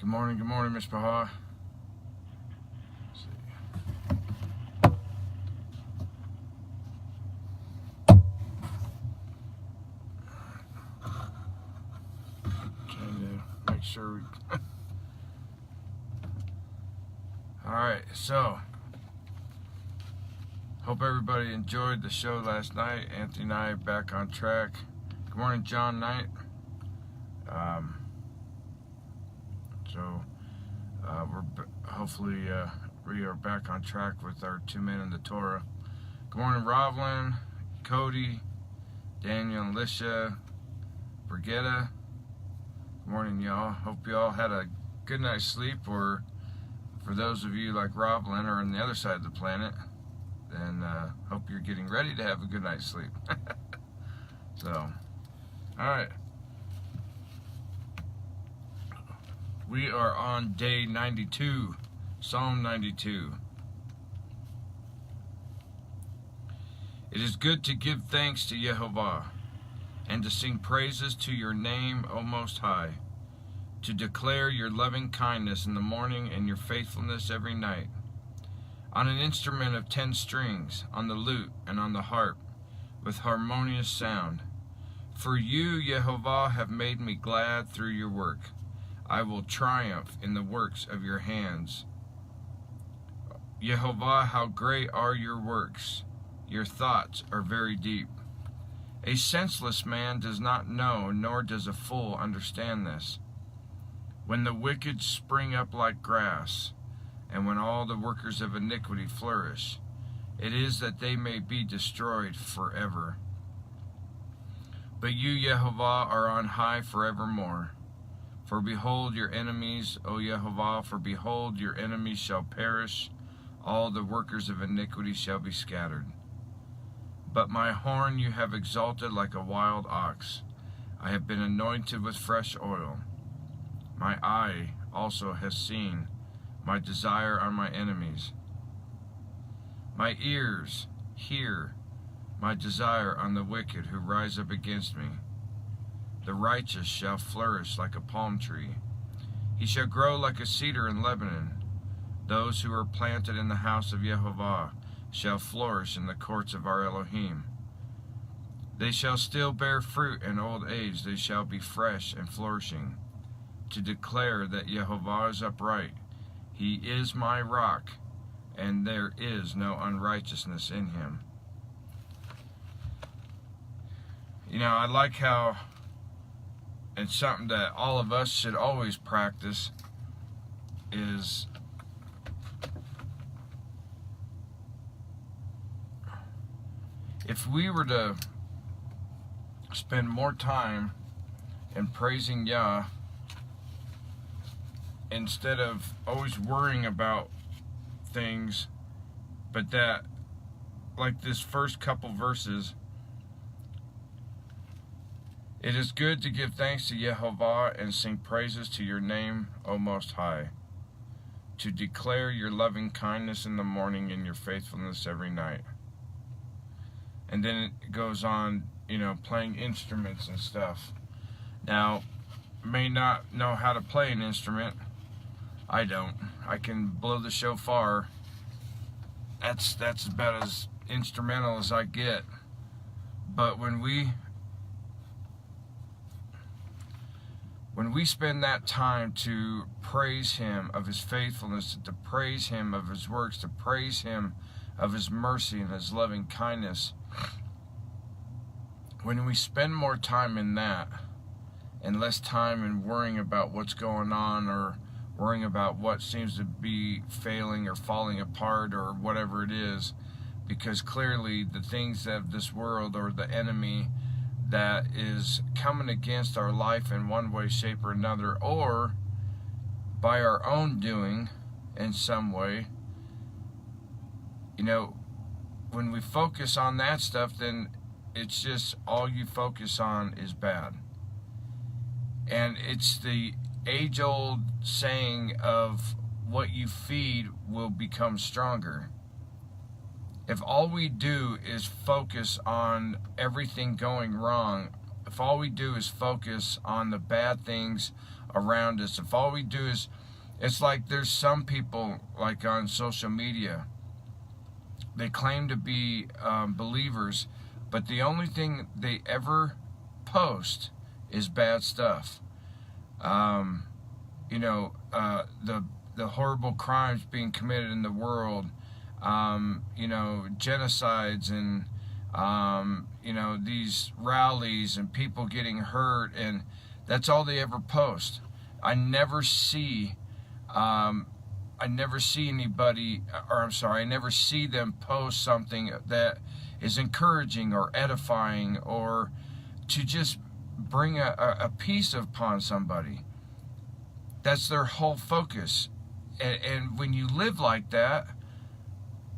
Good morning, Miss Baha. Trying to make sure we... Alright, so hope everybody enjoyed the show last night. Anthony and I are back on track. Good morning, John Knight. Hopefully we are back on track with our 2 men in the Torah. Good morning, Rovlin, Cody, Daniel, and Lisha, Brigitta. Good morning, y'all. Hope y'all had a good night's sleep, or for those of you like Rovlin are on the other side of the planet, then hope you're getting ready to have a good night's sleep. So, alright. We are on day 92, Psalm 92. It is good to give thanks to Yehovah, and to sing praises to your name, O Most High, to declare your loving kindness in the morning and your faithfulness every night. On an instrument of 10 strings, on the lute and on the harp, with harmonious sound. For you, Yehovah, have made me glad through your work. I will triumph in the works of your hands. Yehovah, how great are your works! Your thoughts are very deep. A senseless man does not know, nor does a fool understand this. When the wicked spring up like grass, and when all the workers of iniquity flourish, it is that they may be destroyed forever. But you, Yehovah, are on high forevermore. For behold your enemies, O Yehovah, for behold your enemies shall perish, all the workers of iniquity shall be scattered. But my horn you have exalted like a wild ox. I have been anointed with fresh oil. My eye also has seen my desire on my enemies. My ears hear my desire on the wicked who rise up against me. The righteous shall flourish like a palm tree. He shall grow like a cedar in Lebanon. Those who are planted in the house of Yehovah shall flourish in the courts of our Elohim. They shall still bear fruit in old age. They shall be fresh and flourishing, to declare that Yehovah is upright. He is my rock, and there is no unrighteousness in him. You know, I like how it's something that all of us should always practice is if we were to spend more time in praising Yah instead of always worrying about things, but that, like this first couple verses, it is good to give thanks to Yehovah and sing praises to your name, O Most High, to declare your loving kindness in the morning and your faithfulness every night. And then it goes on, you know, playing instruments and stuff. Now, may not know how to play an instrument. I don't. I can blow the shofar. That's about as instrumental as I get. But when we spend that time to praise him of his faithfulness, to praise him of his works, to praise him of his mercy and his loving kindness, when we spend more time in that and less time in worrying about what's going on or worrying about what seems to be failing or falling apart or whatever it is, because clearly the things of this world or the enemy that is coming against our life in one way, shape, or another, or by our own doing in some way, you know, when we focus on that stuff, then it's just all you focus on is bad. And it's the age-old saying of what you feed will become stronger. If all we do is focus on everything going wrong, if all we do is focus on the bad things around us, if all we do is, it's like there's some people like on social media, they claim to be believers, but the only thing they ever post is bad stuff. You know, the horrible crimes being committed in the world, you know, genocides and, you know, these rallies and people getting hurt, and that's all they ever post. I never see anybody, or I'm sorry, I never see them post something that is encouraging or edifying or to just bring a peace upon somebody. That's their whole focus. And when you live like that,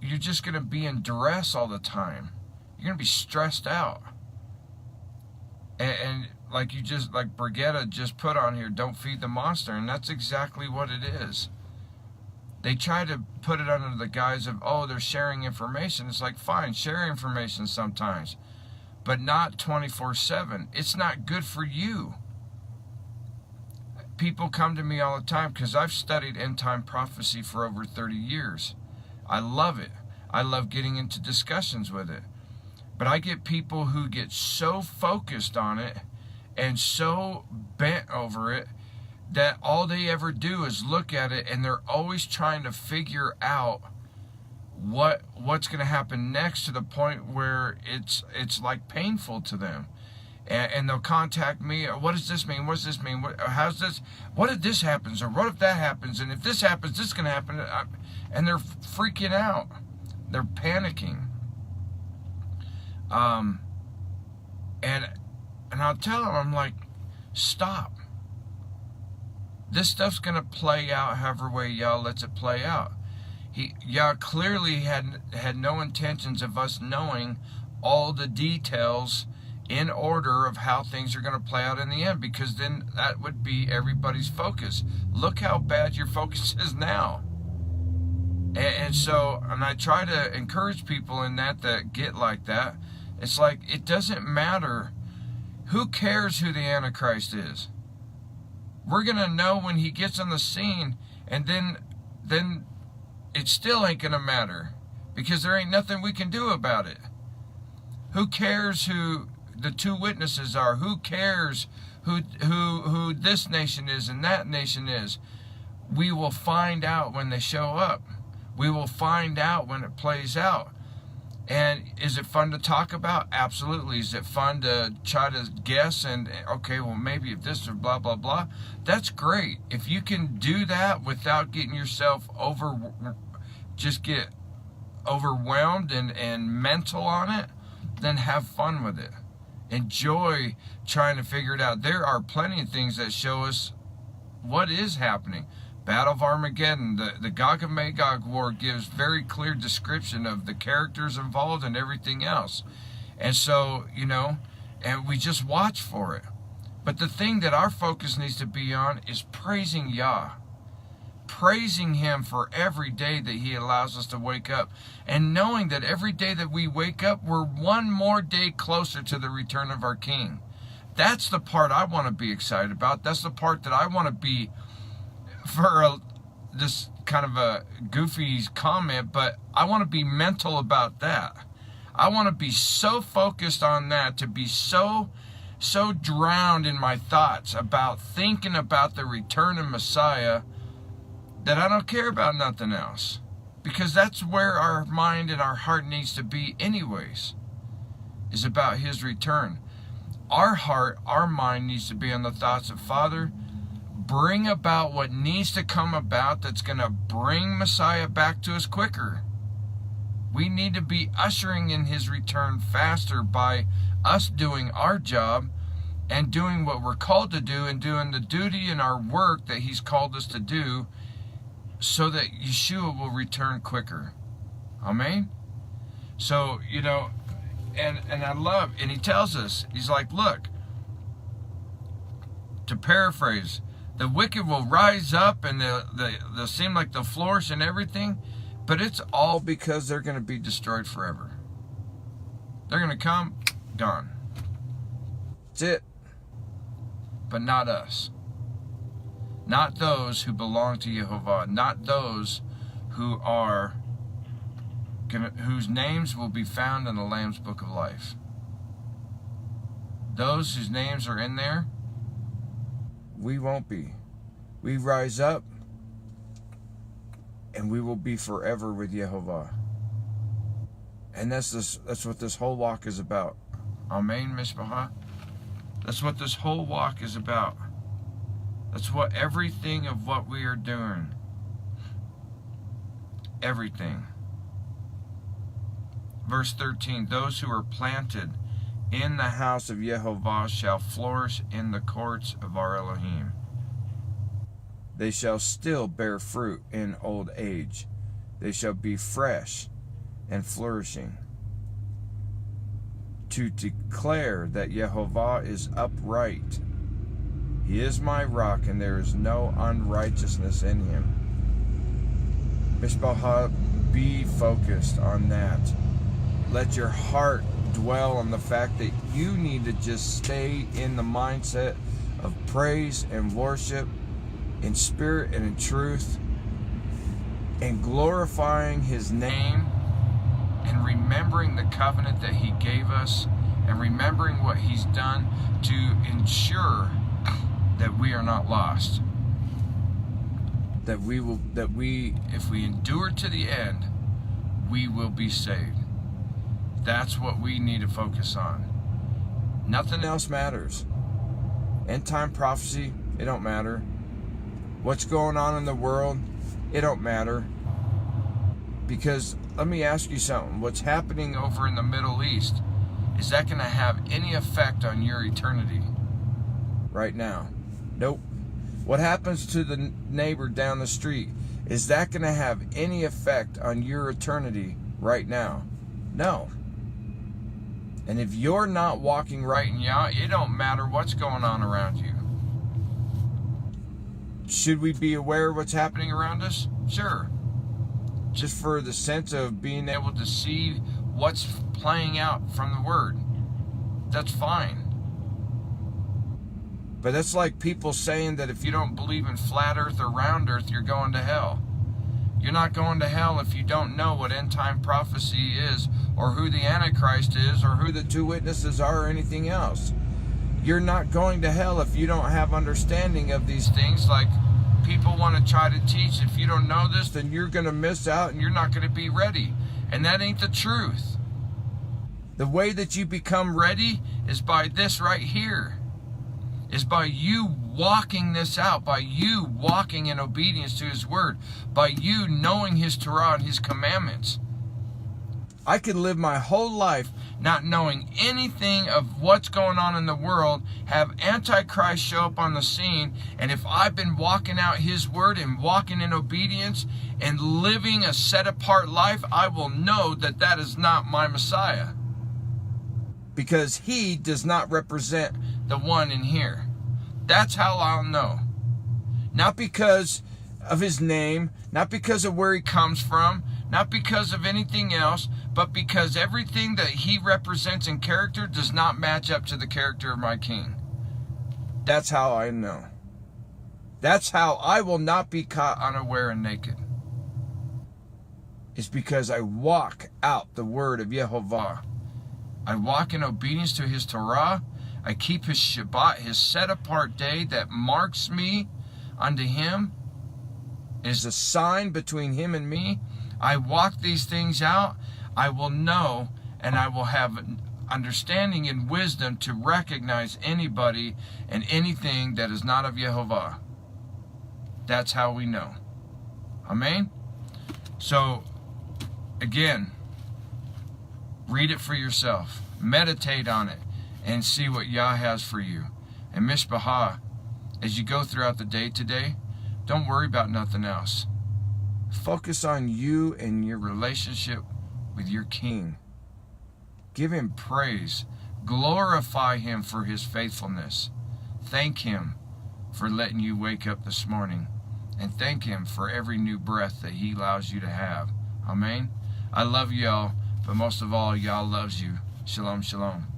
you're just going to be in duress all the time. You're going to be stressed out. And like Brigitte just put on here, don't feed the monster. And that's exactly what it is. They try to put it under the guise of, oh, they're sharing information. It's like, fine, share information sometimes, but not 24/7. It's not good for you. People come to me all the time because I've studied end-time prophecy for over 30 years. I love it. I love getting into discussions with it. But I get people who get so focused on it and so bent over it that all they ever do is look at it, and they're always trying to figure out what's going to happen next, to the point where it's like painful to them. And they'll contact me. What does this mean? What does this mean? How's this? What if this happens? Or what if that happens? And if this happens, this is going to happen. And they're freaking out. They're panicking. And I'll tell them, I'm like, stop. This stuff's going to play out however way y'all lets it play out. Y'all clearly had no intentions of us knowing all the details in order of how things are going to play out in the end, because then that would be everybody's focus. Look how bad your focus is now. And so, and I try to encourage people in that get like that. It's like, it doesn't matter. Who cares who the Antichrist is? We're going to know when he gets on the scene, and then it still ain't going to matter, because there ain't nothing we can do about it. Who cares who the two witnesses are? Who cares who this nation is and that nation is? We will find out when they show up. We will find out when it plays out. And is it fun to talk about? Absolutely. Is it fun to try to guess and, okay, well, maybe if this or blah, blah, blah? That's great. If you can do that without getting yourself get overwhelmed and mental on it, then have fun with it. Enjoy trying to figure it out. There are plenty of things that show us what is happening. Battle of Armageddon, the Gog and Magog war gives very clear description of the characters involved and everything else. And so, you know, and we just watch for it. But the thing that our focus needs to be on is praising Yah. Praising Him for every day that He allows us to wake up. And knowing that every day that we wake up, we're one more day closer to the return of our King. That's the part I want to be excited about. That's the part that I want to be, for this kind of a goofy comment, but I want to be mental about that. I want to be so focused on that, to be so drowned in my thoughts about thinking about the return of Messiah, that I don't care about nothing else. Because that's where our mind and our heart needs to be anyways, is about His return. Our heart, our mind needs to be on the thoughts of, Father, bring about what needs to come about that's going to bring Messiah back to us quicker. We need to be ushering in His return faster by us doing our job and doing what we're called to do, and doing the duty and our work that He's called us to do, so that Yeshua will return quicker. Amen? So, you know, and I love, and He tells us, He's like, look, to paraphrase, the wicked will rise up, and they'll seem like they'll flourish and everything, but it's all because they're going to be destroyed forever. They're going to come, gone. That's it. But not us. Not those who belong to Yehovah. Not those who are, whose names will be found in the Lamb's Book of Life. Those whose names are in there, we won't be. We rise up, and we will be forever with Yehovah. And that's what this whole walk is about. Amen, Mishpacha. That's what this whole walk is about. That's what everything of what we are doing. Everything. Verse 13, those who are planted in the house of Yehovah shall flourish in the courts of our Elohim. They shall still bear fruit in old age. They shall be fresh and flourishing, to declare that Yehovah is upright. He is my rock, and there is no unrighteousness in him. Mishpacha, be focused on that. Let your heart dwell on the fact that you need to just stay in the mindset of praise and worship, in spirit and in truth, and glorifying his name, and remembering the covenant that he gave us, and remembering what he's done to ensure that we are not lost. That if we endure to the end, we will be saved. That's what we need to focus on. Nothing else matters. End time prophecy, it don't matter. What's going on in the world, it don't matter. Because let me ask you something. What's happening over in the Middle East, is that going to have any effect on your eternity right now? Nope. What happens to the neighbor down the street, is that going to have any effect on your eternity right now? No. And if you're not walking right in Yah, it don't matter what's going on around you. Should we be aware of what's happening around us? Sure. Just for the sense of being able to see what's playing out from the Word. That's fine. But that's like people saying that if you don't believe in flat earth or round earth, you're going to hell. You're not going to hell if you don't know what end time prophecy is, or who the Antichrist is, or who the two witnesses are, or anything else. You're not going to hell if you don't have understanding of these things, like people want to try to teach. If you don't know this, then you're going to miss out and you're not going to be ready. And that ain't the truth. The way that you become ready is by this right here. Is by you walking this out, by you walking in obedience to his word, by you knowing his Torah and his commandments. I could live my whole life not knowing anything of what's going on in the world, have Antichrist show up on the scene, and if I've been walking out his word and walking in obedience and living a set-apart life, I will know that that is not my Messiah. Because he does not represent the one in here. That's how I'll know. Not because of his name, not because of where he comes from, not because of anything else, but because everything that he represents in character does not match up to the character of my King. That's how I know. That's how I will not be caught unaware and naked. It's because I walk out the word of Yehovah. I walk in obedience to his Torah. I keep his Shabbat, his set-apart day that marks me unto him. It is a sign between him and me. I walk these things out. I will know, and I will have understanding and wisdom to recognize anybody and anything that is not of Yehovah. That's how we know. Amen? So, again, read it for yourself. Meditate on it and see what Yah has for you. And Mishpacha, as you go throughout the day today, don't worry about nothing else. Focus on you and your relationship with your King. Give him praise. Glorify him for his faithfulness. Thank him for letting you wake up this morning. And thank him for every new breath that he allows you to have. Amen. I love y'all, but most of all, y'all loves you. Shalom, shalom.